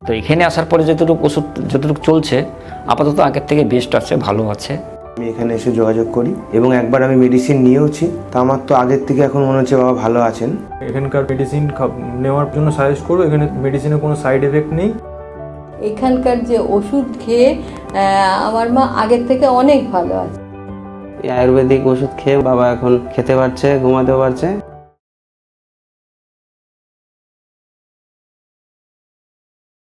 তো এখানে আসার পরে যতটুকু ওষুধ যতটুকু চলছে আপাতত আগের থেকে বেস্ট আছে, ভালো আছে। আমি এখানে এসে যোগাযোগ করি এবং একবার আমি মেডিসিন নিয়েওছি, তা আমার তো আগের থেকে এখন মনে হচ্ছে বাবা ভালো আছেন। এখানকার মেডিসিন নেওয়ার জন্য সাজেস্ট করবো। এখানে মেডিসিনের কোনো সাইড এফেক্ট নেই। এখানকার যে ওষুধ খেয়ে আমার মা আগের থেকে অনেক ভালো আছে। এই আয়ুর্বেদিক ওষুধ খেয়ে বাবা এখন খেতে পারছে, ঘুমাতেও পারছে।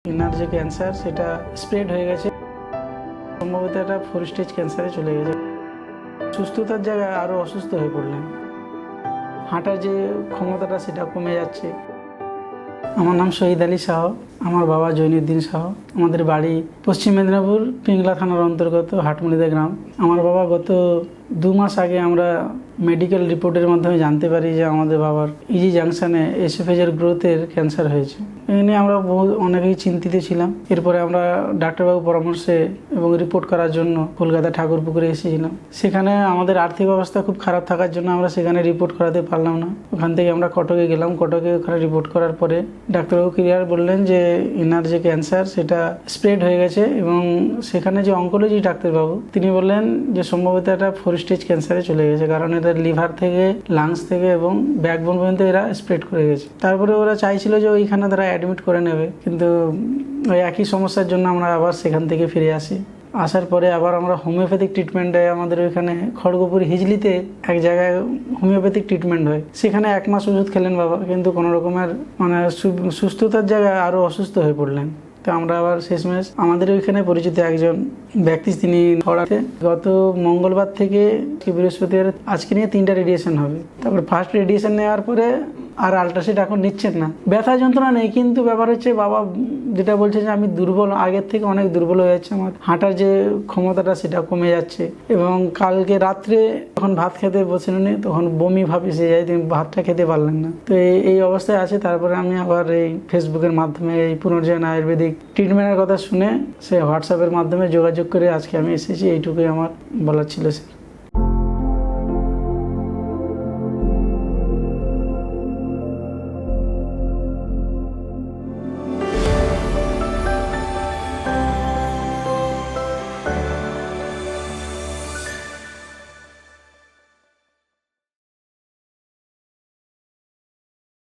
ইনার যে ক্যান্সার সেটা স্প্রেড হয়ে গেছে, সম্ভবত এটা 4 স্টেজ ক্যান্সারে চলে গেছে। সুস্থতার জায়গায় আরও অসুস্থ হয়ে পড়লেন, হাঁটার যে ক্ষমতাটা সেটা কমে যাচ্ছে। আমার নাম শহীদ আলী শাহ, আমার বাবা জৈনুদ্দিন শাহ। আমাদের বাড়ি পশ্চিম মেদিনীপুর পিংলা থানার অন্তর্গত হাটমুড়িদা গ্রাম। আমার বাবা গত 2 মাস আগে আমরা মেডিকেল রিপোর্টের মাধ্যমে জানতে পারি যে আমাদের বাবার ইজি জাংশনে এসোফেজের গ্রোথের ক্যান্সার হয়েছে। এই নিয়ে আমরা অনেকেই চিন্তিত ছিলাম। এরপরে আমরা ডাক্তারবাবু পরামর্শে এবং রিপোর্ট করার জন্য কলকাতা ঠাকুরপুকুরে এসেছিলাম। সেখানে আমাদের আর্থিক অবস্থা খুব খারাপ থাকার জন্য আমরা সেখানে রিপোর্ট করাতে পারলাম না। ওখান থেকে আমরা কটকে গেলাম। কটকে ওখানে রিপোর্ট করার পরে ডাক্তারবাবু ক্লিয়ার বললেন যে ইনার যে ক্যান্সার সেটা স্প্রেড হয়ে গেছে, এবং সেখানে যে অঙ্কোলজি ডাক্তারবাবু তিনি বললেন যে সম্ভবত এটা 4 স্টেজ ক্যান্সারে চলে গেছে, কারণ এটা লিভার থেকে, লাংস থেকে এবং ব্যাকবোন পর্যন্ত এরা স্প্রেড করে গেছে। তারপরে ওরা চাইছিল যে ওইখানে তারা অ্যাডমিট করে নেবে, কিন্তু ওই একই সমস্যার জন্য আমরা আবার সেখান থেকে ফিরে আসি। আসার পরে আবার আমরা হোমিওপ্যাথিক ট্রিটমেন্টে আমাদের ওইখানে খড়গপুর হিজলিতে এক জায়গায় হোমিওপ্যাথিক ট্রিটমেন্ট হয়। সেখানে 1 মাস ওষুধ খেলেন বাবা, কিন্তু কোনো রকমের সুস্থতার জায়গায় আরও অসুস্থ হয়ে পড়লেন। তো আমরা আবার শেষমেশ আমাদের ওইখানে পরিচিত একজন ব্যক্তি, তিনি খড়াতে গত মঙ্গলবার থেকে বৃহস্পতিবার আজকে নিয়ে 3টা রেডিয়েশন হবে। তারপর ফার্স্ট রেডিয়েশন নেওয়ার পরে আর আল্ট্রাসাউন্ড এখন নিচ্ছেন না। ব্যথা যন্ত্রণা নেই, কিন্তু ব্যাপার হচ্ছে বাবা যেটা বলছে যে আমি দুর্বল, আগের থেকে অনেক দুর্বল হয়ে যাচ্ছে, আমার হাঁটার যে ক্ষমতাটা সেটা কমে যাচ্ছে। এবং কালকে রাত্রে যখন ভাত খেতে বসেনি তখন বমি ভাব এসে যায়, তিনি ভাতটা খেতে পারলেন না। তো এই অবস্থায় আছে। তারপরে আমি আবার এই ফেসবুকের মাধ্যমে এই পুনর্জীবন আয়ুর্বেদিক ট্রিটমেন্টের কথা শুনে সে হোয়াটসঅ্যাপের মাধ্যমে যোগাযোগ করে আজকে আমি এসেছি। এইটুকুই আমার বলার ছিল স্যার।